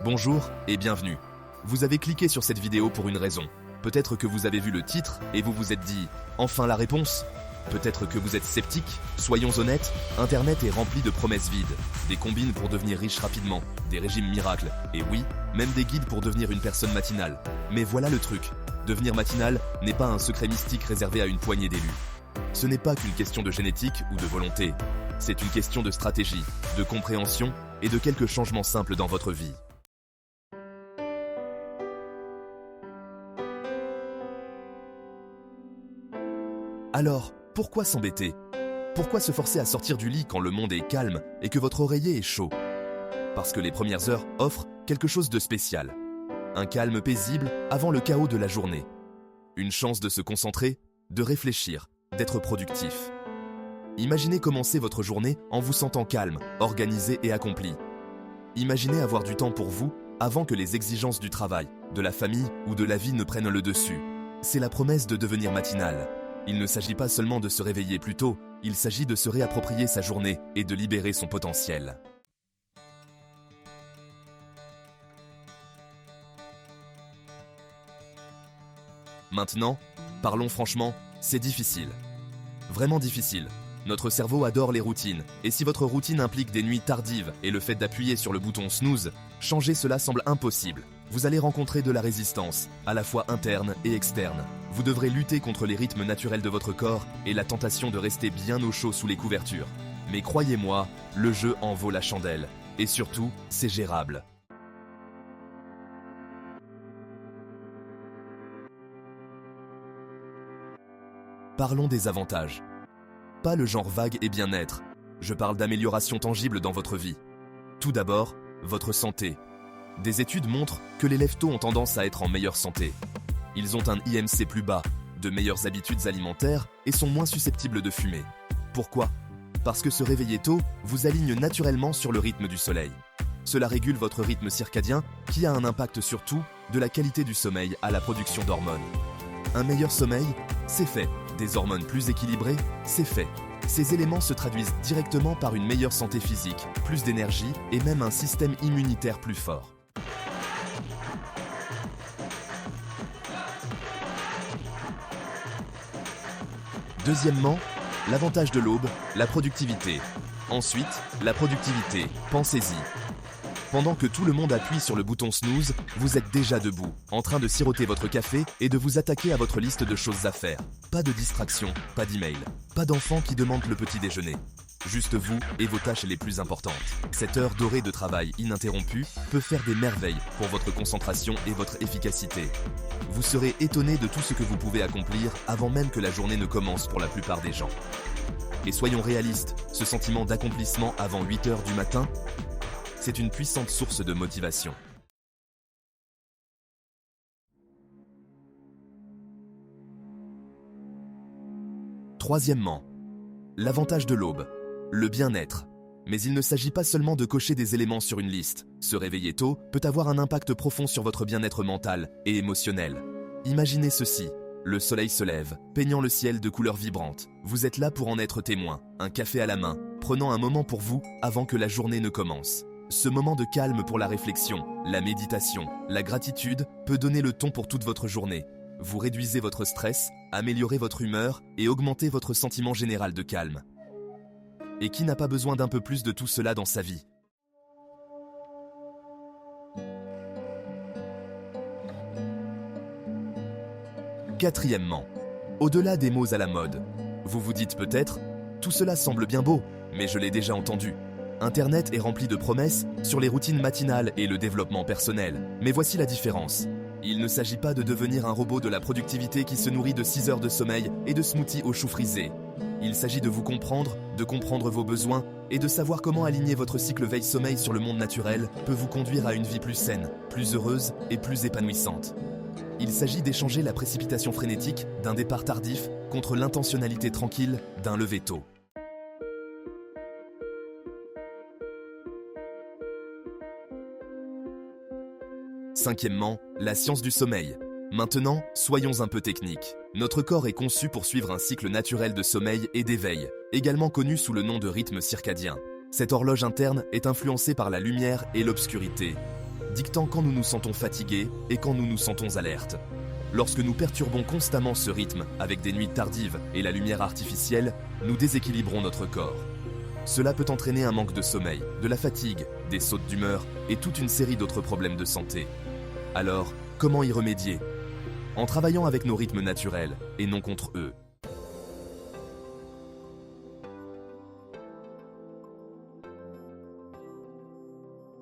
Bonjour et bienvenue. Vous avez cliqué sur cette vidéo pour une raison. Peut-être que vous avez vu le titre et vous vous êtes dit « Enfin la réponse ». Peut-être que vous êtes sceptique. Soyons honnêtes, Internet est rempli de promesses vides. Des combines pour devenir riche rapidement, des régimes miracles, et oui, même des guides pour devenir une personne matinale. Mais voilà le truc, devenir matinal n'est pas un secret mystique réservé à une poignée d'élus. Ce n'est pas qu'une question de génétique ou de volonté. C'est une question de stratégie, de compréhension et de quelques changements simples dans votre vie. Alors, pourquoi s'embêter? Pourquoi se forcer à sortir du lit quand le monde est calme et que votre oreiller est chaud? Parce que les premières heures offrent quelque chose de spécial. Un calme paisible avant le chaos de la journée. Une chance de se concentrer, de réfléchir, d'être productif. Imaginez commencer votre journée en vous sentant calme, organisé et accompli. Imaginez avoir du temps pour vous avant que les exigences du travail, de la famille ou de la vie ne prennent le dessus. C'est la promesse de devenir matinal. Il ne s'agit pas seulement de se réveiller plus tôt, il s'agit de se réapproprier sa journée et de libérer son potentiel. Maintenant, parlons franchement, c'est difficile. Vraiment difficile. Notre cerveau adore les routines, et si votre routine implique des nuits tardives et le fait d'appuyer sur le bouton snooze, changer cela semble impossible. Vous allez rencontrer de la résistance, à la fois interne et externe. Vous devrez lutter contre les rythmes naturels de votre corps et la tentation de rester bien au chaud sous les couvertures. Mais croyez-moi, le jeu en vaut la chandelle. Et surtout, c'est gérable. Parlons des avantages. Pas le genre vague et bien-être. Je parle d'amélioration tangible dans votre vie. Tout d'abord, votre santé. Des études montrent que les lève-tôt ont tendance à être en meilleure santé. Ils ont un IMC plus bas, de meilleures habitudes alimentaires et sont moins susceptibles de fumer. Pourquoi? Parce que se réveiller tôt vous aligne naturellement sur le rythme du soleil. Cela régule votre rythme circadien qui a un impact sur tout, de la qualité du sommeil à la production d'hormones. Un meilleur sommeil, c'est fait. Des hormones plus équilibrées, c'est fait. Ces éléments se traduisent directement par une meilleure santé physique, plus d'énergie et même un système immunitaire plus fort. Deuxièmement, l'avantage de l'aube, la productivité. Ensuite, la productivité, pensez-y. Pendant que tout le monde appuie sur le bouton snooze, vous êtes déjà debout, en train de siroter votre café et de vous attaquer à votre liste de choses à faire. Pas de distraction, pas d'email, pas d'enfants qui demandent le petit déjeuner. Juste vous et vos tâches les plus importantes. Cette heure dorée de travail ininterrompue peut faire des merveilles pour votre concentration et votre efficacité. Vous serez étonné de tout ce que vous pouvez accomplir avant même que la journée ne commence pour la plupart des gens. Et soyons réalistes, ce sentiment d'accomplissement avant 8 heures du matin, c'est une puissante source de motivation. Troisièmement, l'avantage de l'aube, le bien-être. Mais il ne s'agit pas seulement de cocher des éléments sur une liste. Se réveiller tôt peut avoir un impact profond sur votre bien-être mental et émotionnel. Imaginez ceci, le soleil se lève, peignant le ciel de couleurs vibrantes. Vous êtes là pour en être témoin, un café à la main, prenant un moment pour vous avant que la journée ne commence. Ce moment de calme pour la réflexion, la méditation, la gratitude peut donner le ton pour toute votre journée. Vous réduisez votre stress, améliorez votre humeur et augmentez votre sentiment général de calme. Et qui n'a pas besoin d'un peu plus de tout cela dans sa vie? Quatrièmement, au-delà des mots à la mode. Vous vous dites peut-être, tout cela semble bien beau, mais je l'ai déjà entendu. Internet est rempli de promesses sur les routines matinales et le développement personnel. Mais voici la différence. Il ne s'agit pas de devenir un robot de la productivité qui se nourrit de 6 heures de sommeil et de smoothies aux choux frisés. Il s'agit de vous comprendre, de comprendre vos besoins et de savoir comment aligner votre cycle veille-sommeil sur le monde naturel peut vous conduire à une vie plus saine, plus heureuse et plus épanouissante. Il s'agit d'échanger la précipitation frénétique d'un départ tardif contre l'intentionnalité tranquille d'un lever tôt. Cinquièmement, la science du sommeil. Maintenant, soyons un peu techniques. Notre corps est conçu pour suivre un cycle naturel de sommeil et d'éveil, également connu sous le nom de rythme circadien. Cette horloge interne est influencée par la lumière et l'obscurité. dictant quand nous nous sentons fatigués et quand nous nous sentons alertes. Lorsque nous perturbons constamment ce rythme avec des nuits tardives et la lumière artificielle, nous déséquilibrons notre corps. Cela peut entraîner un manque de sommeil, de la fatigue, des sautes d'humeur et toute une série d'autres problèmes de santé. Alors, comment y remédier? En travaillant avec nos rythmes naturels et non contre eux.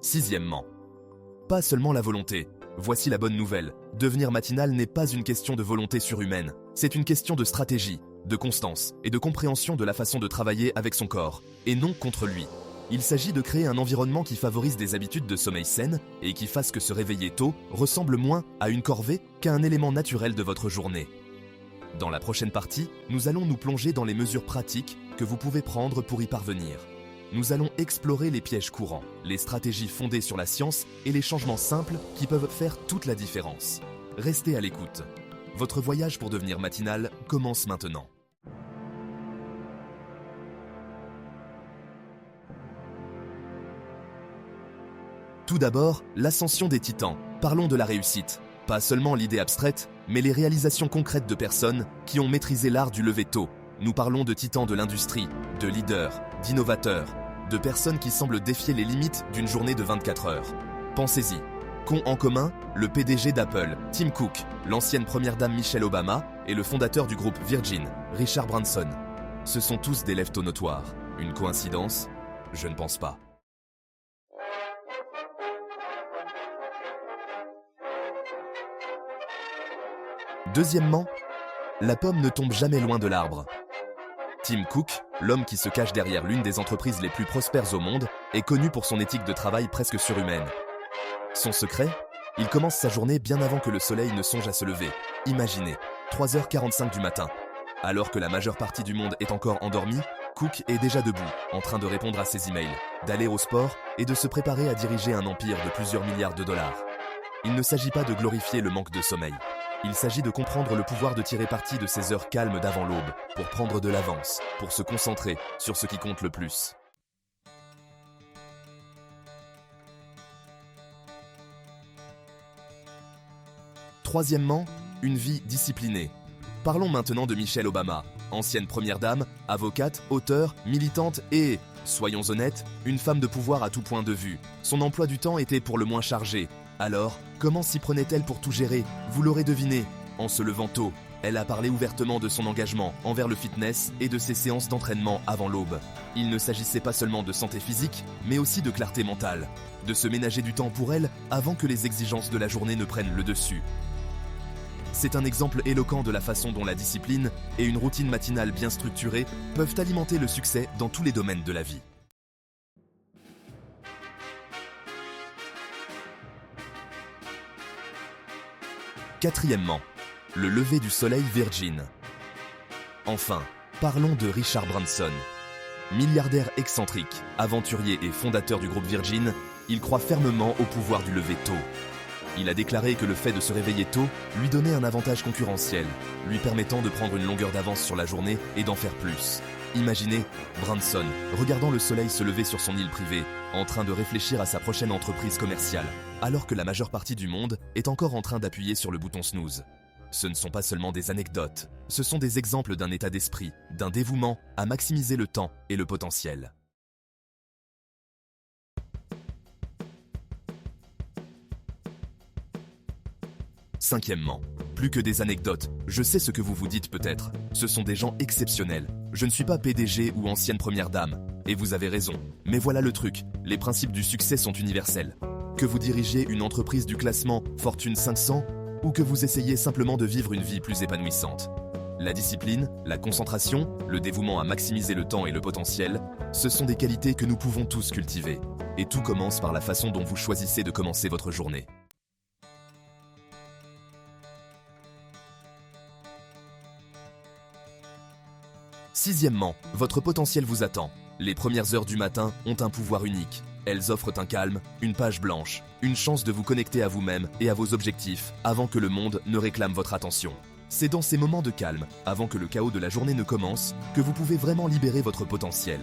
Sixièmement, pas seulement la volonté. Voici la bonne nouvelle. Devenir matinal n'est pas une question de volonté surhumaine. C'est une question de stratégie, de constance et de compréhension de la façon de travailler avec son corps, et non contre lui. Il s'agit de créer un environnement qui favorise des habitudes de sommeil saines et qui fasse que se réveiller tôt ressemble moins à une corvée qu'à un élément naturel de votre journée. Dans la prochaine partie, nous allons nous plonger dans les mesures pratiques que vous pouvez prendre pour y parvenir. Nous allons explorer les pièges courants, les stratégies fondées sur la science et les changements simples qui peuvent faire toute la différence. Restez à l'écoute. Votre voyage pour devenir matinal commence maintenant. Tout d'abord, l'ascension des titans. Parlons de la réussite. Pas seulement l'idée abstraite, mais les réalisations concrètes de personnes qui ont maîtrisé l'art du lever tôt. Nous parlons de titans de l'industrie, de leaders, d'innovateurs, de personnes qui semblent défier les limites d'une journée de 24 heures. Pensez-y. Qu'ont en commun le PDG d'Apple, Tim Cook, l'ancienne première dame Michelle Obama et le fondateur du groupe Virgin, Richard Branson? Ce sont tous des lève-tôt notoires. Une coïncidence? Je ne pense pas. Deuxièmement, la pomme ne tombe jamais loin de l'arbre. Tim Cook, l'homme qui se cache derrière l'une des entreprises les plus prospères au monde, est connu pour son éthique de travail presque surhumaine. Son secret? Il commence sa journée bien avant que le soleil ne songe à se lever. Imaginez, 3h45 du matin. Alors que la majeure partie du monde est encore endormie, Cook est déjà debout, en train de répondre à ses emails, d'aller au sport et de se préparer à diriger un empire de plusieurs milliards de dollars. Il ne s'agit pas de glorifier le manque de sommeil. Il s'agit de comprendre le pouvoir de tirer parti de ces heures calmes d'avant l'aube, pour prendre de l'avance, pour se concentrer sur ce qui compte le plus. Troisièmement, une vie disciplinée. Parlons maintenant de Michelle Obama, ancienne première dame, avocate, auteure, militante et, soyons honnêtes, une femme de pouvoir à tout point de vue. Son emploi du temps était pour le moins chargé. Alors, comment s'y prenait-elle pour tout gérer? Vous l'aurez deviné, en se levant tôt, elle a parlé ouvertement de son engagement envers le fitness et de ses séances d'entraînement avant l'aube. Il ne s'agissait pas seulement de santé physique, mais aussi de clarté mentale, de se ménager du temps pour elle avant que les exigences de la journée ne prennent le dessus. C'est un exemple éloquent de la façon dont la discipline et une routine matinale bien structurée peuvent alimenter le succès dans tous les domaines de la vie. Quatrièmement, le lever du soleil Virgin. Enfin, parlons de Richard Branson. Milliardaire excentrique, aventurier et fondateur du groupe Virgin, il croit fermement au pouvoir du lever tôt. Il a déclaré que le fait de se réveiller tôt lui donnait un avantage concurrentiel, lui permettant de prendre une longueur d'avance sur la journée et d'en faire plus. Imaginez Branson regardant le soleil se lever sur son île privée, en train de réfléchir à sa prochaine entreprise commerciale, alors que la majeure partie du monde est encore en train d'appuyer sur le bouton snooze. Ce ne sont pas seulement des anecdotes, ce sont des exemples d'un état d'esprit, d'un dévouement à maximiser le temps et le potentiel. Cinquièmement, plus que des anecdotes, je sais ce que vous vous dites peut-être. Ce sont des gens exceptionnels. Je ne suis pas PDG ou ancienne première dame. Et vous avez raison. Mais voilà le truc, les principes du succès sont universels. Que vous dirigiez une entreprise du classement Fortune 500 ou que vous essayez simplement de vivre une vie plus épanouissante. La discipline, la concentration, le dévouement à maximiser le temps et le potentiel, ce sont des qualités que nous pouvons tous cultiver. Et tout commence par la façon dont vous choisissez de commencer votre journée. Sixièmement, votre potentiel vous attend. Les premières heures du matin ont un pouvoir unique. Elles offrent un calme, une page blanche, une chance de vous connecter à vous-même et à vos objectifs avant que le monde ne réclame votre attention. C'est dans ces moments de calme, avant que le chaos de la journée ne commence, que vous pouvez vraiment libérer votre potentiel.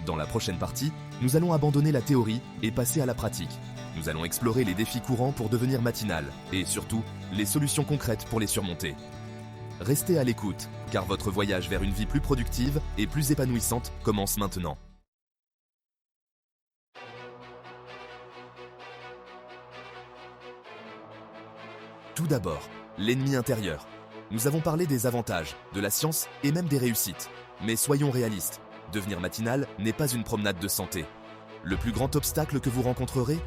Dans la prochaine partie, nous allons abandonner la théorie et passer à la pratique. Nous allons explorer les défis courants pour devenir matinal et surtout, les solutions concrètes pour les surmonter. Restez à l'écoute, car votre voyage vers une vie plus productive et plus épanouissante commence maintenant. Tout d'abord, l'ennemi intérieur. Nous avons parlé des avantages, de la science et même des réussites. Mais soyons réalistes, devenir matinal n'est pas une promenade de santé. Le plus grand obstacle que vous rencontrerez,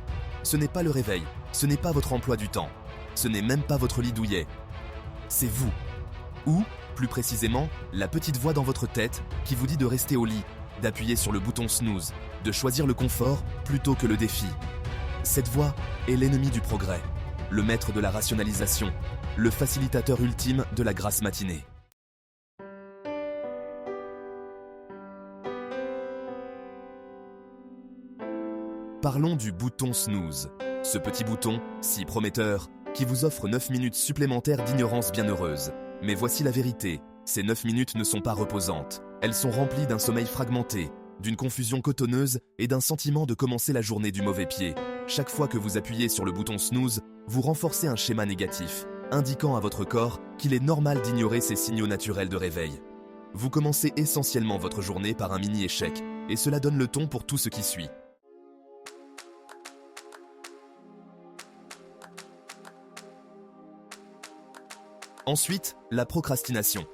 ce n'est pas le réveil, ce n'est pas votre emploi du temps, ce n'est même pas votre lit douillet. C'est vous. Ou, plus précisément, la petite voix dans votre tête qui vous dit de rester au lit, d'appuyer sur le bouton snooze, de choisir le confort plutôt que le défi. Cette voix est l'ennemi du progrès, le maître de la rationalisation, le facilitateur ultime de la grasse matinée. Parlons du bouton snooze, ce petit bouton, si prometteur, qui vous offre 9 minutes supplémentaires d'ignorance bienheureuse. Mais voici la vérité, ces 9 minutes ne sont pas reposantes. Elles sont remplies d'un sommeil fragmenté, d'une confusion cotonneuse et d'un sentiment de commencer la journée du mauvais pied. Chaque fois que vous appuyez sur le bouton snooze, vous renforcez un schéma négatif, indiquant à votre corps qu'il est normal d'ignorer ces signaux naturels de réveil. Vous commencez essentiellement votre journée par un mini-échec, et cela donne le ton pour tout ce qui suit. Ensuite, la procrastination.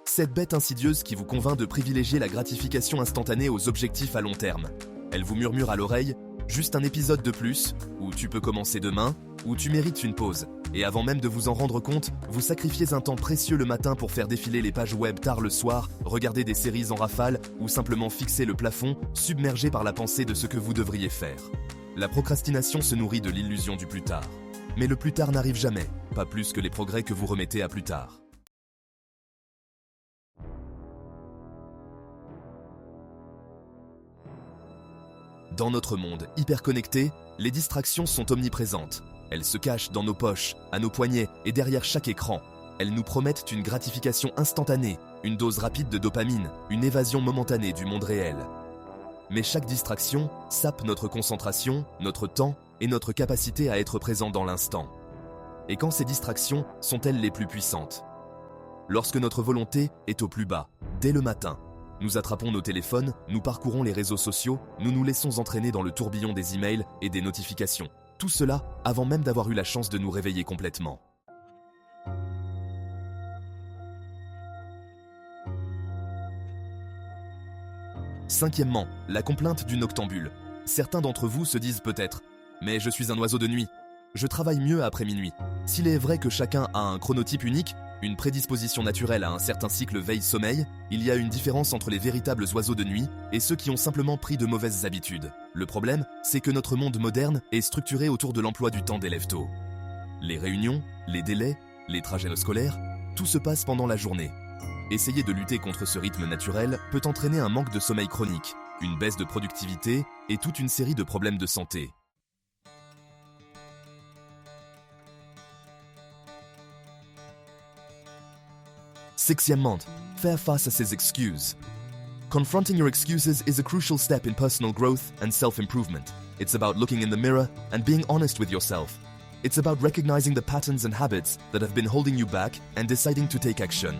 Cette bête insidieuse qui vous convainc de privilégier la gratification instantanée aux objectifs à long terme. Elle vous murmure à l'oreille « juste un épisode de plus » ou « tu peux commencer demain » ou « tu mérites une pause ». Et avant même de vous en rendre compte, vous sacrifiez un temps précieux le matin pour faire défiler les pages web tard le soir, regarder des séries en rafale ou simplement fixer le plafond, submergé par la pensée de ce que vous devriez faire. La procrastination se nourrit de l'illusion du plus tard. Mais le plus tard n'arrive jamais, pas plus que les progrès que vous remettez à plus tard. Dans notre monde hyper connecté, les distractions sont omniprésentes. Elles se cachent dans nos poches, à nos poignets et derrière chaque écran. Elles nous promettent une gratification instantanée, une dose rapide de dopamine, une évasion momentanée du monde réel. Mais chaque distraction sape notre concentration, notre temps et notre capacité à être présent dans l'instant. Et quand ces distractions sont-elles les plus puissantes? Lorsque notre volonté est au plus bas, dès le matin, nous attrapons nos téléphones, nous parcourons les réseaux sociaux, nous nous laissons entraîner dans le tourbillon des emails et des notifications. Tout cela avant même d'avoir eu la chance de nous réveiller complètement. Cinquièmement, la complainte du noctambule. Certains d'entre vous se disent peut-être « mais je suis un oiseau de nuit, je travaille mieux après minuit ». S'il est vrai que chacun a un chronotype unique, une prédisposition naturelle à un certain cycle veille-sommeil, il y a une différence entre les véritables oiseaux de nuit et ceux qui ont simplement pris de mauvaises habitudes. Le problème, c'est que notre monde moderne est structuré autour de l'emploi du temps des lève-tôt. Les réunions, les délais, les trajets scolaires, tout se passe pendant la journée. Essayer de lutter contre ce rythme naturel peut entraîner un manque de sommeil chronique, une baisse de productivité et toute une série de problèmes de santé. Sixtièmement, faire face à ses excuses. Confronting your excuses is a crucial step in personal growth and self-improvement. It's about looking in the mirror and being honest with yourself. It's about recognizing the patterns and habits that have been holding you back and deciding to take action.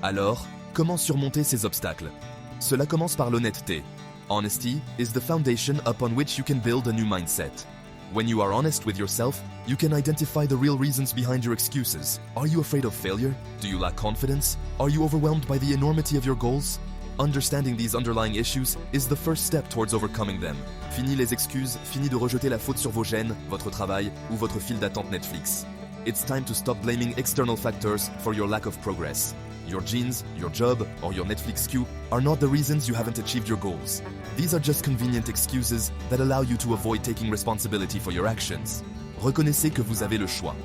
Alors, comment surmonter ces obstacles? Cela commence par l'honnêteté. Honesty is the foundation upon which you can build a new mindset. When you are honest with yourself, you can identify the real reasons behind your excuses. Are you afraid of failure? Do you lack confidence? Are you overwhelmed by the enormity of your goals? Understanding these underlying issues is the first step towards overcoming them. Fini les excuses, fini de rejeter la faute sur vos gènes, votre travail ou votre file d'attente Netflix. It's time to stop blaming external factors for your lack of progress. Your genes, your job, or your Netflix queue are not the reasons you haven't achieved your goals. These are just convenient excuses that allow you to avoid taking responsibility for your actions. Reconnaissez que vous avez le choix.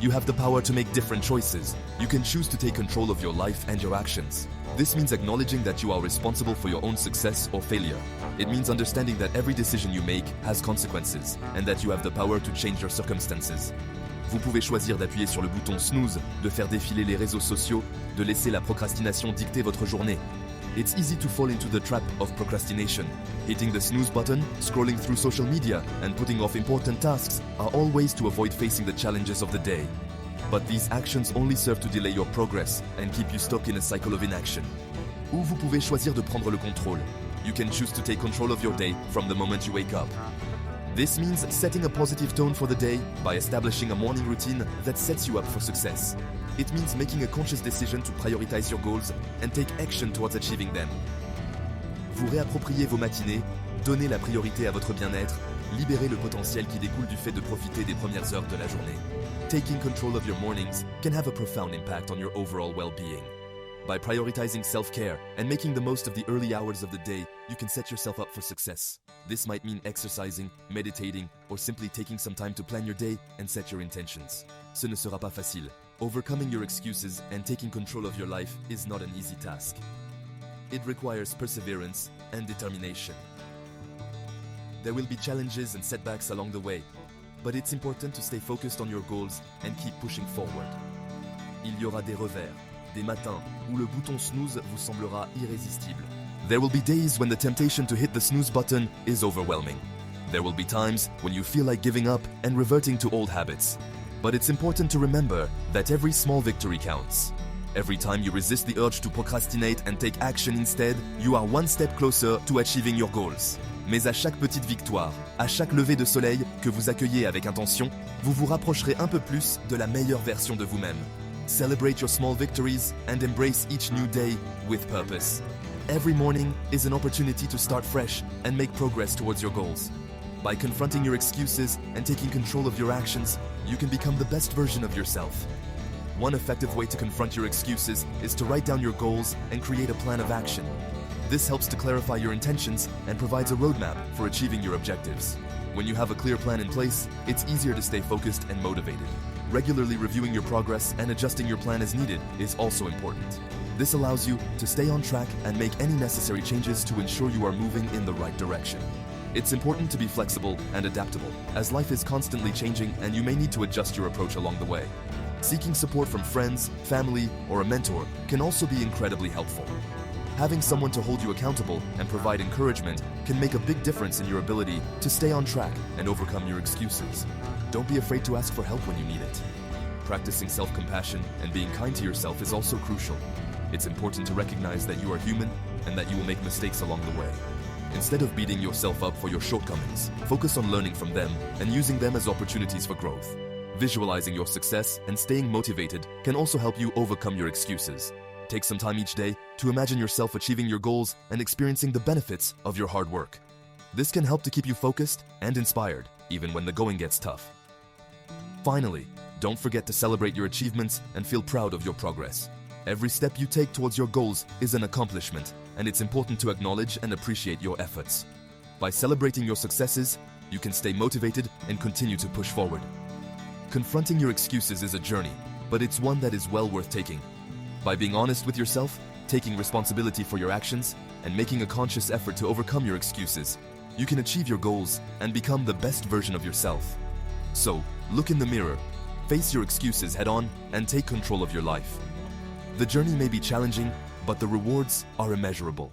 You have the power to make different choices. You can choose to take control of your life and your actions. This means acknowledging that you are responsible for your own success or failure. It means understanding that every decision you make has consequences and that you have the power to change your circumstances. Vous pouvez choisir d'appuyer sur le bouton snooze, de faire défiler les réseaux sociaux, de laisser la procrastination dicter votre journée. It's easy to fall into the trap of procrastination. Hitting the snooze button, scrolling through social media, and putting off important tasks are all ways to avoid facing the challenges of the day. But these actions only serve to delay your progress and keep you stuck in a cycle of inaction. Ou vous pouvez choisir de prendre le contrôle. You can choose to take control of your day from the moment you wake up. This means setting a positive tone for the day by establishing a morning routine that sets you up for success. It means making a conscious decision to prioritize your goals and take action towards achieving them. Vous réappropriez vos matinées, donnez la priorité à votre bien-être, libérez le potentiel qui découle du fait de profiter des premières heures de la journée. Taking control of your mornings can have a profound impact on your overall well-being. By prioritizing self-care and making the most of the early hours of the day, you can set yourself up for success. This might mean exercising, meditating, or simply taking some time to plan your day and set your intentions. Ce ne sera pas facile. Overcoming your excuses and taking control of your life is not an easy task. It requires perseverance and determination. There will be challenges and setbacks along the way, but it's important to stay focused on your goals and keep pushing forward. Il y aura des revers, des matins où le bouton snooze vous semblera irrésistible. There will be days when the temptation to hit the snooze button is overwhelming. There will be times when you feel like giving up and reverting to old habits. But it's important to remember that every small victory counts. Every time you resist the urge to procrastinate and take action instead, you are one step closer to achieving your goals. Mais à chaque petite victoire, à chaque lever de soleil que vous accueillez avec intention, vous vous rapprocherez un peu plus de la meilleure version de vous-même. Celebrate your small victories and embrace each new day with purpose. Every morning is an opportunity to start fresh and make progress towards your goals. By confronting your excuses and taking control of your actions, you can become the best version of yourself. One effective way to confront your excuses is to write down your goals and create a plan of action. This helps to clarify your intentions and provides a roadmap for achieving your objectives. When you have a clear plan in place, it's easier to stay focused and motivated. Regularly reviewing your progress and adjusting your plan as needed is also important. This allows you to stay on track and make any necessary changes to ensure you are moving in the right direction. It's important to be flexible and adaptable, as life is constantly changing and you may need to adjust your approach along the way. Seeking support from friends, family, or a mentor can also be incredibly helpful. Having someone to hold you accountable and provide encouragement can make a big difference in your ability to stay on track and overcome your excuses. Don't be afraid to ask for help when you need it. Practicing self-compassion and being kind to yourself is also crucial. It's important to recognize that you are human and that you will make mistakes along the way. Instead of beating yourself up for your shortcomings, focus on learning from them and using them as opportunities for growth. Visualizing your success and staying motivated can also help you overcome your excuses. Take some time each day to imagine yourself achieving your goals and experiencing the benefits of your hard work. This can help to keep you focused and inspired, even when the going gets tough. Finally, don't forget to celebrate your achievements and feel proud of your progress. Every step you take towards your goals is an accomplishment, and it's important to acknowledge and appreciate your efforts. By celebrating your successes, you can stay motivated and continue to push forward. Confronting your excuses is a journey, but it's one that is well worth taking. By being honest with yourself, taking responsibility for your actions, and making a conscious effort to overcome your excuses, you can achieve your goals and become the best version of yourself. So, look in the mirror, face your excuses head-on, and take control of your life. The journey may be challenging, but the rewards are immeasurable.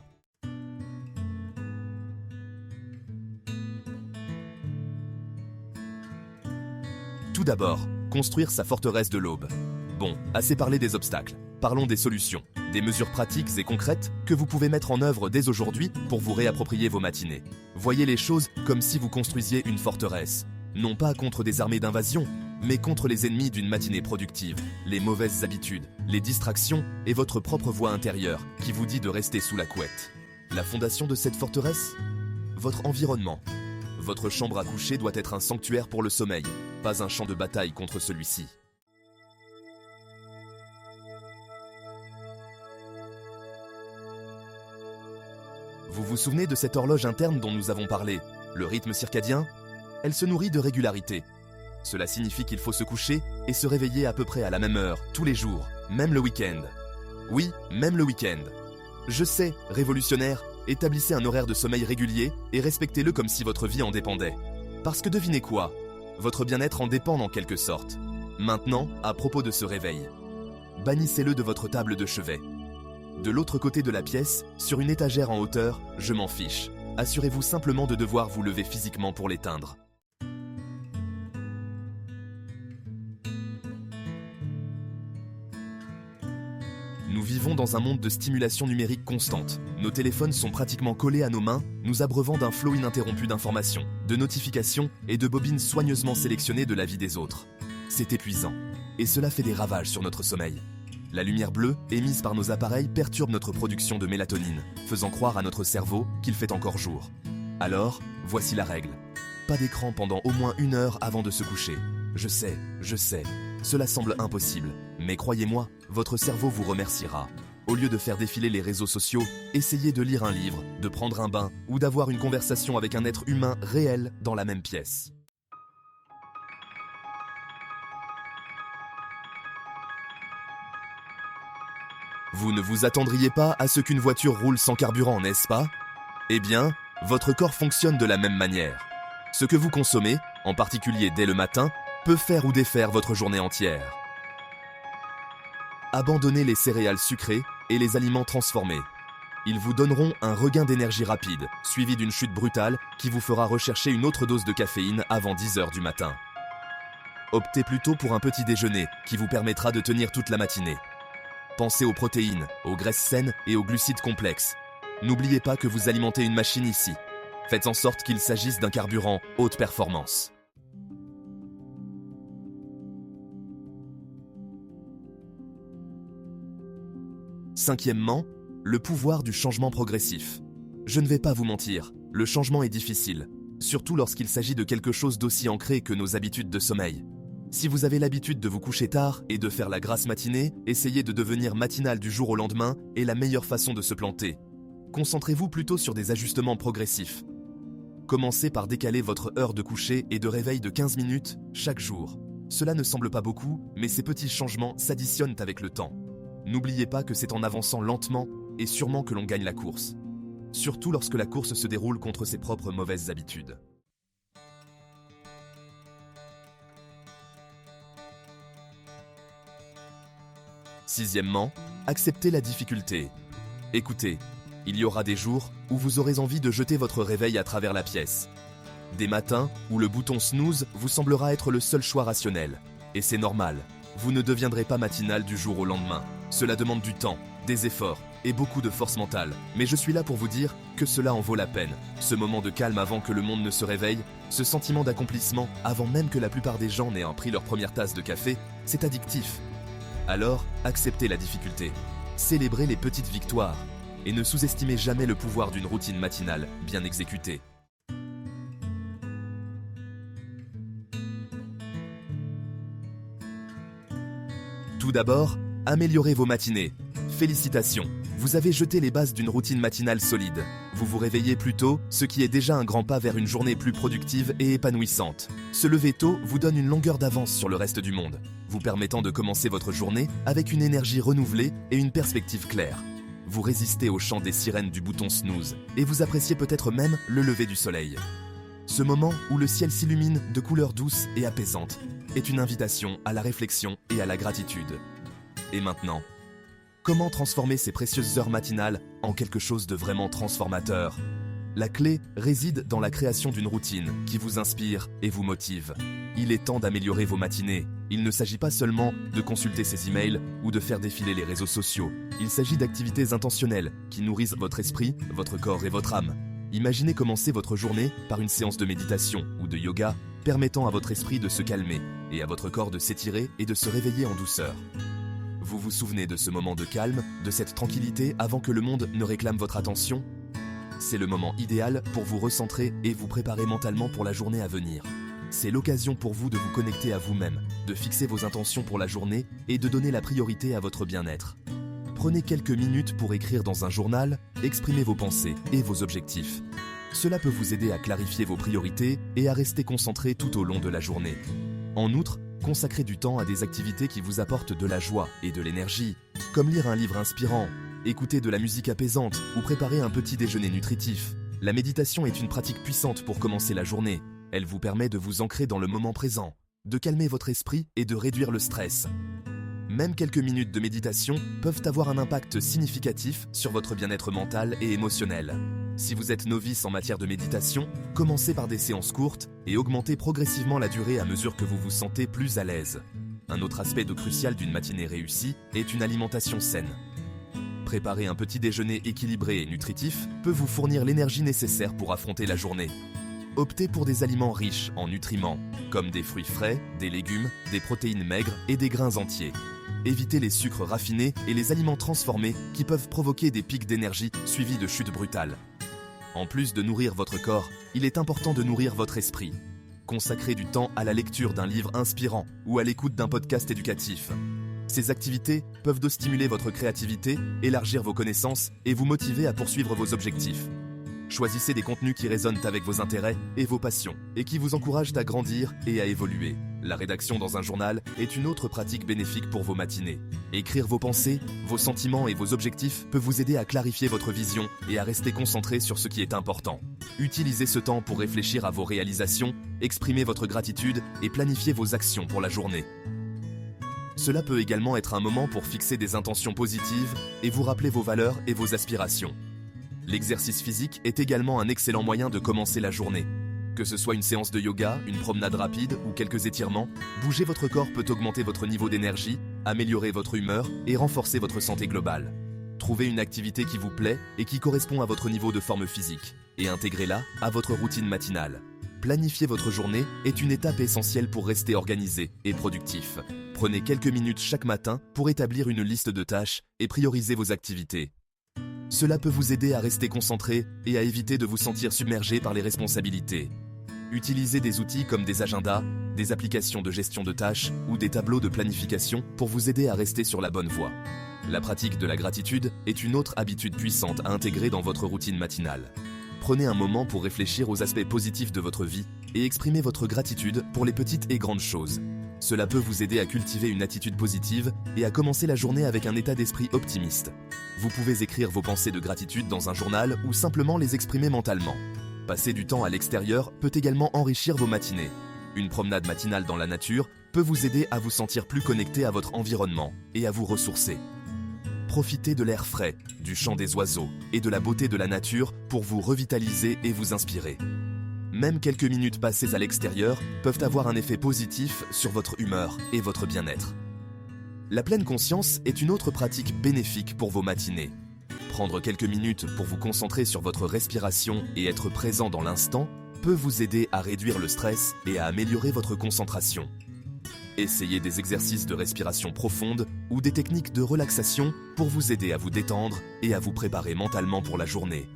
Tout d'abord, construire sa forteresse de l'aube. Bon, assez parlé des obstacles. Parlons des solutions, des mesures pratiques et concrètes que vous pouvez mettre en œuvre dès aujourd'hui pour vous réapproprier vos matinées. Voyez les choses comme si vous construisiez une forteresse. Non pas contre des armées d'invasion, mais contre les ennemis d'une matinée productive, les mauvaises habitudes, les distractions et votre propre voix intérieure qui vous dit de rester sous la couette. La fondation de cette forteresse ? Votre environnement. Votre chambre à coucher doit être un sanctuaire pour le sommeil, pas un champ de bataille contre celui-ci. Vous vous souvenez de cette horloge interne dont nous avons parlé, le rythme circadien ? Elle se nourrit de régularité. Cela signifie qu'il faut se coucher et se réveiller à peu près à la même heure, tous les jours, même le week-end. Oui, même le week-end. Je sais, révolutionnaire, établissez un horaire de sommeil régulier et respectez-le comme si votre vie en dépendait. Parce que devinez quoi ? Votre bien-être en dépend en quelque sorte. Maintenant, à propos de ce réveil. Bannissez-le de votre table de chevet. De l'autre côté de la pièce, sur une étagère en hauteur, je m'en fiche. Assurez-vous simplement de devoir vous lever physiquement pour l'éteindre. Nous vivons dans un monde de stimulation numérique constante. Nos téléphones sont pratiquement collés à nos mains, nous abreuvant d'un flot ininterrompu d'informations, de notifications et de bobines soigneusement sélectionnées de la vie des autres. C'est épuisant. Et cela fait des ravages sur notre sommeil. La lumière bleue, émise par nos appareils, perturbe notre production de mélatonine, faisant croire à notre cerveau qu'il fait encore jour. Alors, voici la règle. Pas d'écran pendant au moins 1 heure avant de se coucher. Je sais, cela semble impossible, mais croyez-moi, votre cerveau vous remerciera. Au lieu de faire défiler les réseaux sociaux, essayez de lire un livre, de prendre un bain ou d'avoir une conversation avec un être humain réel dans la même pièce. Vous ne vous attendriez pas à ce qu'une voiture roule sans carburant, n'est-ce pas? Eh bien, votre corps fonctionne de la même manière. Ce que vous consommez, en particulier dès le matin, peut faire ou défaire votre journée entière. Abandonnez les céréales sucrées et les aliments transformés. Ils vous donneront un regain d'énergie rapide, suivi d'une chute brutale qui vous fera rechercher une autre dose de caféine avant 10 heures du matin. Optez plutôt pour un petit déjeuner qui vous permettra de tenir toute la matinée. Pensez aux protéines, aux graisses saines et aux glucides complexes. N'oubliez pas que vous alimentez une machine ici. Faites en sorte qu'il s'agisse d'un carburant haute performance. Cinquièmement, le pouvoir du changement progressif. Je ne vais pas vous mentir, le changement est difficile, surtout lorsqu'il s'agit de quelque chose d'aussi ancré que nos habitudes de sommeil. Si vous avez l'habitude de vous coucher tard et de faire la grasse matinée, essayez de devenir matinal du jour au lendemain est la meilleure façon de se planter. Concentrez-vous plutôt sur des ajustements progressifs. Commencez par décaler votre heure de coucher et de réveil de 15 minutes chaque jour. Cela ne semble pas beaucoup, mais ces petits changements s'additionnent avec le temps. N'oubliez pas que c'est en avançant lentement et sûrement que l'on gagne la course. Surtout lorsque la course se déroule contre ses propres mauvaises habitudes. Sixièmement, acceptez la difficulté. Écoutez, il y aura des jours où vous aurez envie de jeter votre réveil à travers la pièce. Des matins où le bouton snooze vous semblera être le seul choix rationnel. Et c'est normal, vous ne deviendrez pas matinal du jour au lendemain. Cela demande du temps, des efforts et beaucoup de force mentale. Mais je suis là pour vous dire que cela en vaut la peine. Ce moment de calme avant que le monde ne se réveille, ce sentiment d'accomplissement avant même que la plupart des gens n'aient pris leur première tasse de café, c'est addictif. Alors, acceptez la difficulté. Célébrez les petites victoires. Et ne sous-estimez jamais le pouvoir d'une routine matinale bien exécutée. Tout d'abord, améliorez vos matinées. Félicitations, vous avez jeté les bases d'une routine matinale solide. Vous vous réveillez plus tôt, ce qui est déjà un grand pas vers une journée plus productive et épanouissante. Se lever tôt vous donne une longueur d'avance sur le reste du monde, vous permettant de commencer votre journée avec une énergie renouvelée et une perspective claire. Vous résistez au chant des sirènes du bouton snooze et vous appréciez peut-être même le lever du soleil. Ce moment où le ciel s'illumine de couleurs douces et apaisantes est une invitation à la réflexion et à la gratitude. Et maintenant, comment transformer ces précieuses heures matinales en quelque chose de vraiment transformateur? La clé réside dans la création d'une routine qui vous inspire et vous motive. Il est temps d'améliorer vos matinées. Il ne s'agit pas seulement de consulter ses emails ou de faire défiler les réseaux sociaux. Il s'agit d'activités intentionnelles qui nourrissent votre esprit, votre corps et votre âme. Imaginez commencer votre journée par une séance de méditation ou de yoga permettant à votre esprit de se calmer et à votre corps de s'étirer et de se réveiller en douceur. Vous vous souvenez de ce moment de calme, de cette tranquillité avant que le monde ne réclame votre attention? C'est le moment idéal pour vous recentrer et vous préparer mentalement pour la journée à venir. C'est l'occasion pour vous de vous connecter à vous-même, de fixer vos intentions pour la journée et de donner la priorité à votre bien-être. Prenez quelques minutes pour écrire dans un journal, exprimer vos pensées et vos objectifs. Cela peut vous aider à clarifier vos priorités et à rester concentré tout au long de la journée. En outre, consacrez du temps à des activités qui vous apportent de la joie et de l'énergie, comme lire un livre inspirant, écouter de la musique apaisante ou préparer un petit déjeuner nutritif. La méditation est une pratique puissante pour commencer la journée. Elle vous permet de vous ancrer dans le moment présent, de calmer votre esprit et de réduire le stress. Même quelques minutes de méditation peuvent avoir un impact significatif sur votre bien-être mental et émotionnel. Si vous êtes novice en matière de méditation, commencez par des séances courtes et augmentez progressivement la durée à mesure que vous vous sentez plus à l'aise. Un autre aspect crucial d'une matinée réussie est une alimentation saine. Préparer un petit déjeuner équilibré et nutritif peut vous fournir l'énergie nécessaire pour affronter la journée. Optez pour des aliments riches en nutriments, comme des fruits frais, des légumes, des protéines maigres et des grains entiers. Évitez les sucres raffinés et les aliments transformés qui peuvent provoquer des pics d'énergie suivis de chutes brutales. En plus de nourrir votre corps, il est important de nourrir votre esprit. Consacrez du temps à la lecture d'un livre inspirant ou à l'écoute d'un podcast éducatif. Ces activités peuvent stimuler votre créativité, élargir vos connaissances et vous motiver à poursuivre vos objectifs. Choisissez des contenus qui résonnent avec vos intérêts et vos passions et qui vous encouragent à grandir et à évoluer. La rédaction dans un journal est une autre pratique bénéfique pour vos matinées. Écrire vos pensées, vos sentiments et vos objectifs peut vous aider à clarifier votre vision et à rester concentré sur ce qui est important. Utilisez ce temps pour réfléchir à vos réalisations, exprimer votre gratitude et planifier vos actions pour la journée. Cela peut également être un moment pour fixer des intentions positives et vous rappeler vos valeurs et vos aspirations. L'exercice physique est également un excellent moyen de commencer la journée. Que ce soit une séance de yoga, une promenade rapide ou quelques étirements, bouger votre corps peut augmenter votre niveau d'énergie, améliorer votre humeur et renforcer votre santé globale. Trouvez une activité qui vous plaît et qui correspond à votre niveau de forme physique et intégrez-la à votre routine matinale. Planifier votre journée est une étape essentielle pour rester organisé et productif. Prenez quelques minutes chaque matin pour établir une liste de tâches et prioriser vos activités. Cela peut vous aider à rester concentré et à éviter de vous sentir submergé par les responsabilités. Utilisez des outils comme des agendas, des applications de gestion de tâches ou des tableaux de planification pour vous aider à rester sur la bonne voie. La pratique de la gratitude est une autre habitude puissante à intégrer dans votre routine matinale. Prenez un moment pour réfléchir aux aspects positifs de votre vie et exprimez votre gratitude pour les petites et grandes choses. Cela peut vous aider à cultiver une attitude positive et à commencer la journée avec un état d'esprit optimiste. Vous pouvez écrire vos pensées de gratitude dans un journal ou simplement les exprimer mentalement. Passer du temps à l'extérieur peut également enrichir vos matinées. Une promenade matinale dans la nature peut vous aider à vous sentir plus connecté à votre environnement et à vous ressourcer. Profitez de l'air frais, du chant des oiseaux et de la beauté de la nature pour vous revitaliser et vous inspirer. Même quelques minutes passées à l'extérieur peuvent avoir un effet positif sur votre humeur et votre bien-être. La pleine conscience est une autre pratique bénéfique pour vos matinées. Prendre quelques minutes pour vous concentrer sur votre respiration et être présent dans l'instant peut vous aider à réduire le stress et à améliorer votre concentration. Essayez des exercices de respiration profonde ou des techniques de relaxation pour vous aider à vous détendre et à vous préparer mentalement pour la journée.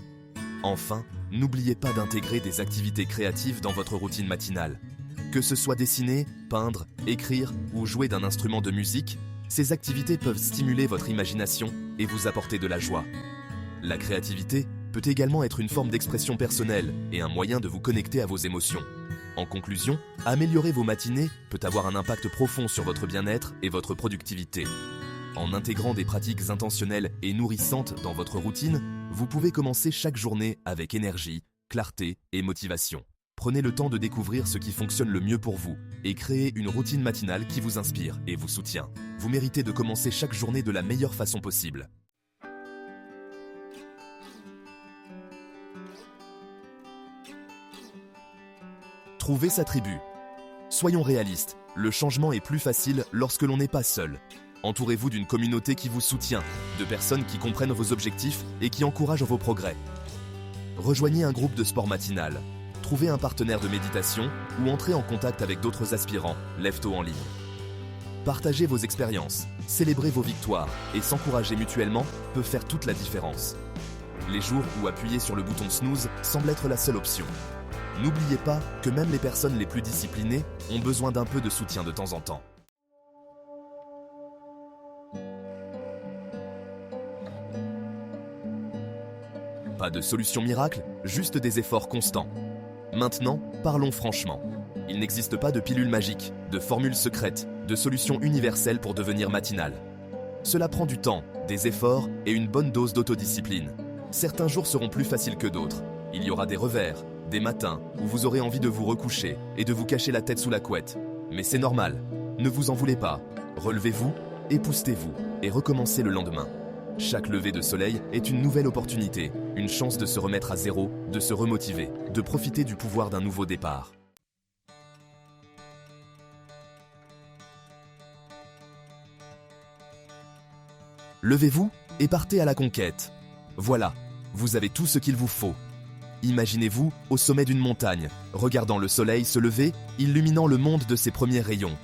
Enfin, n'oubliez pas d'intégrer des activités créatives dans votre routine matinale. Que ce soit dessiner, peindre, écrire ou jouer d'un instrument de musique, ces activités peuvent stimuler votre imagination et vous apporter de la joie. La créativité peut également être une forme d'expression personnelle et un moyen de vous connecter à vos émotions. En conclusion, améliorer vos matinées peut avoir un impact profond sur votre bien-être et votre productivité. En intégrant des pratiques intentionnelles et nourrissantes dans votre routine, vous pouvez commencer chaque journée avec énergie, clarté et motivation. Prenez le temps de découvrir ce qui fonctionne le mieux pour vous et créez une routine matinale qui vous inspire et vous soutient. Vous méritez de commencer chaque journée de la meilleure façon possible. Trouvez sa tribu. Soyons réalistes, le changement est plus facile lorsque l'on n'est pas seul. Entourez-vous d'une communauté qui vous soutient, de personnes qui comprennent vos objectifs et qui encouragent vos progrès. Rejoignez un groupe de sport matinal, trouvez un partenaire de méditation ou entrez en contact avec d'autres aspirants, lève-tôt en ligne. Partagez vos expériences, célébrez vos victoires et s'encourager mutuellement peut faire toute la différence. Les jours où appuyer sur le bouton snooze semble être la seule option. N'oubliez pas que même les personnes les plus disciplinées ont besoin d'un peu de soutien de temps en temps. Pas de solution miracle, juste des efforts constants. Maintenant, parlons franchement. Il n'existe pas de pilule magique, de formule secrète, de solution universelle pour devenir matinal. Cela prend du temps, des efforts et une bonne dose d'autodiscipline. Certains jours seront plus faciles que d'autres. Il y aura des revers, des matins où vous aurez envie de vous recoucher et de vous cacher la tête sous la couette. Mais c'est normal, ne vous en voulez pas. Relevez-vous époustez-vous et recommencez le lendemain. Chaque lever de soleil est une nouvelle opportunité, une chance de se remettre à zéro, de se remotiver, de profiter du pouvoir d'un nouveau départ. Levez-vous et partez à la conquête. Voilà, vous avez tout ce qu'il vous faut. Imaginez-vous au sommet d'une montagne, regardant le soleil se lever, illuminant le monde de ses premiers rayons.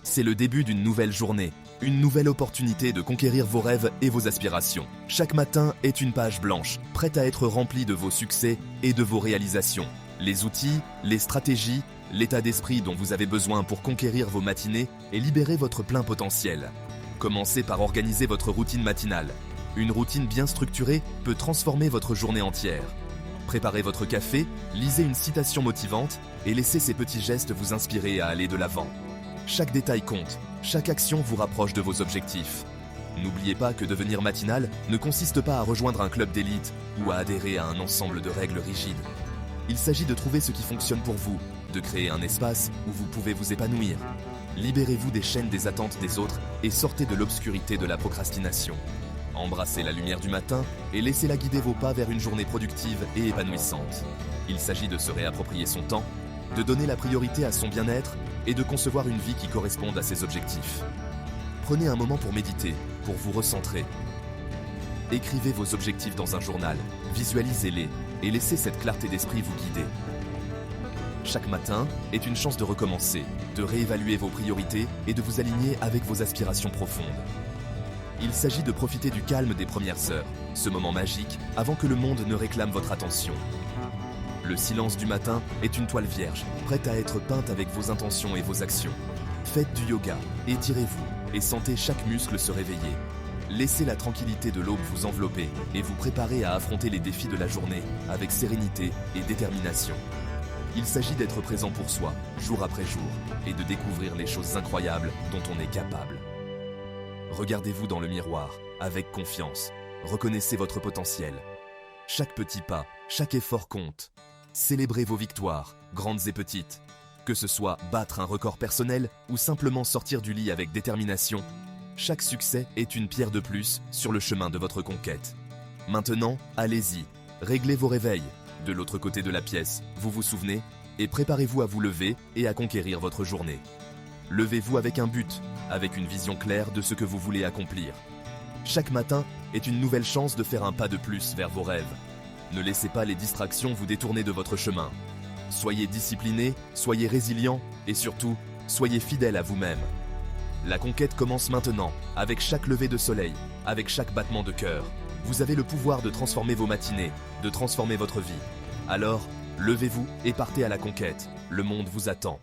C'est le début d'une nouvelle journée, une nouvelle opportunité de conquérir vos rêves et vos aspirations. Chaque matin est une page blanche, prête à être remplie de vos succès et de vos réalisations. Les outils, les stratégies, l'état d'esprit dont vous avez besoin pour conquérir vos matinées et libérer votre plein potentiel. Commencez par organiser votre routine matinale. Une routine bien structurée peut transformer votre journée entière. Préparez votre café, lisez une citation motivante et laissez ces petits gestes vous inspirer à aller de l'avant. Chaque détail compte, chaque action vous rapproche de vos objectifs. N'oubliez pas que devenir matinal ne consiste pas à rejoindre un club d'élite ou à adhérer à un ensemble de règles rigides. Il s'agit de trouver ce qui fonctionne pour vous, de créer un espace où vous pouvez vous épanouir. Libérez-vous des chaînes des attentes des autres et sortez de l'obscurité de la procrastination. Embrassez la lumière du matin et laissez-la guider vos pas vers une journée productive et épanouissante. Il s'agit de se réapproprier son temps, de donner la priorité à son bien-être et de concevoir une vie qui corresponde à ses objectifs. Prenez un moment pour méditer, pour vous recentrer. Écrivez vos objectifs dans un journal, visualisez-les et laissez cette clarté d'esprit vous guider. Chaque matin est une chance de recommencer, de réévaluer vos priorités et de vous aligner avec vos aspirations profondes. Il s'agit de profiter du calme des premières heures, ce moment magique avant que le monde ne réclame votre attention. Le silence du matin est une toile vierge, prête à être peinte avec vos intentions et vos actions. Faites du yoga, étirez-vous et sentez chaque muscle se réveiller. Laissez la tranquillité de l'aube vous envelopper et vous préparez à affronter les défis de la journée avec sérénité et détermination. Il s'agit d'être présent pour soi, jour après jour, et de découvrir les choses incroyables dont on est capable. Regardez-vous dans le miroir, avec confiance. Reconnaissez votre potentiel. Chaque petit pas, chaque effort compte. Célébrez vos victoires, grandes et petites. Que ce soit battre un record personnel ou simplement sortir du lit avec détermination, chaque succès est une pierre de plus sur le chemin de votre conquête. Maintenant, allez-y, réglez vos réveils. De l'autre côté de la pièce, vous vous souvenez, et préparez-vous à vous lever et à conquérir votre journée. Levez-vous avec un but, avec une vision claire de ce que vous voulez accomplir. Chaque matin est une nouvelle chance de faire un pas de plus vers vos rêves. Ne laissez pas les distractions vous détourner de votre chemin. Soyez discipliné, soyez résilient et surtout, soyez fidèle à vous-même. La conquête commence maintenant, avec chaque lever de soleil, avec chaque battement de cœur. Vous avez le pouvoir de transformer vos matinées, de transformer votre vie. Alors, levez-vous et partez à la conquête. Le monde vous attend.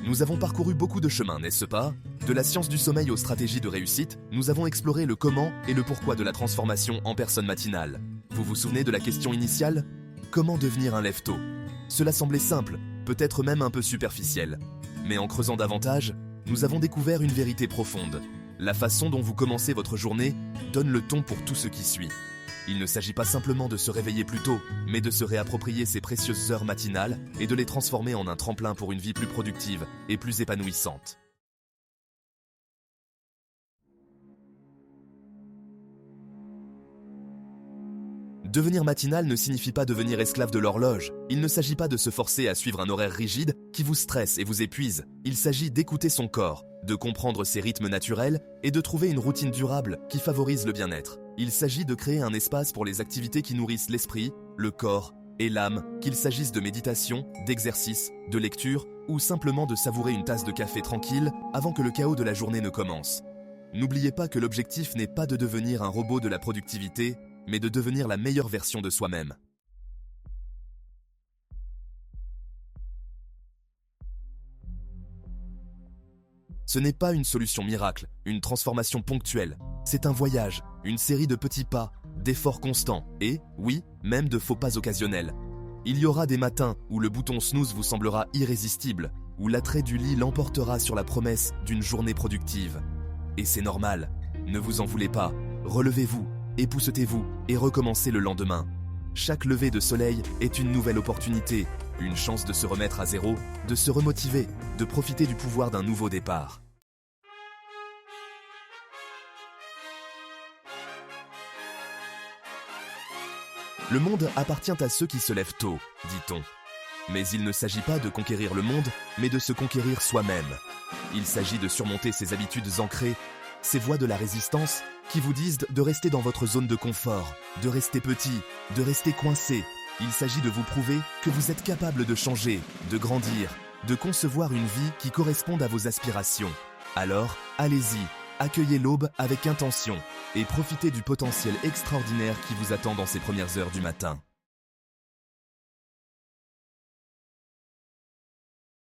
Nous avons parcouru beaucoup de chemins, n'est-ce pas? De la science du sommeil aux stratégies de réussite, nous avons exploré le comment et le pourquoi de la transformation en personne matinale. Vous vous souvenez de la question initiale? Comment devenir un lève-tôt? Cela semblait simple, peut-être même un peu superficiel. Mais en creusant davantage, nous avons découvert une vérité profonde. La façon dont vous commencez votre journée donne le ton pour tout ce qui suit. Il ne s'agit pas simplement de se réveiller plus tôt, mais de se réapproprier ces précieuses heures matinales et de les transformer en un tremplin pour une vie plus productive et plus épanouissante. Devenir matinal ne signifie pas devenir esclave de l'horloge. Il ne s'agit pas de se forcer à suivre un horaire rigide qui vous stresse et vous épuise. Il s'agit d'écouter son corps, de comprendre ses rythmes naturels et de trouver une routine durable qui favorise le bien-être. Il s'agit de créer un espace pour les activités qui nourrissent l'esprit, le corps et l'âme, qu'il s'agisse de méditation, d'exercice, de lecture ou simplement de savourer une tasse de café tranquille avant que le chaos de la journée ne commence. N'oubliez pas que l'objectif n'est pas de devenir un robot de la productivité, mais de devenir la meilleure version de soi-même. Ce n'est pas une solution miracle, une transformation ponctuelle. C'est un voyage, une série de petits pas, d'efforts constants et, oui, même de faux pas occasionnels. Il y aura des matins où le bouton snooze vous semblera irrésistible, où l'attrait du lit l'emportera sur la promesse d'une journée productive. Et c'est normal, ne vous en voulez pas, relevez-vous, époussetez-vous et recommencez le lendemain. Chaque lever de soleil est une nouvelle opportunité, Une chance de se remettre à zéro, de se remotiver, de profiter du pouvoir d'un nouveau départ. Le monde appartient à ceux qui se lèvent tôt, dit-on. Mais il ne s'agit pas de conquérir le monde, mais de se conquérir soi-même. Il s'agit de surmonter ces habitudes ancrées, ces voies de la résistance qui vous disent de rester dans votre zone de confort, de rester petit, de rester coincé. Il s'agit de vous prouver que vous êtes capable de changer, de grandir, de concevoir une vie qui corresponde à vos aspirations. Alors, allez-y, accueillez l'aube avec intention et profitez du potentiel extraordinaire qui vous attend dans ces premières heures du matin.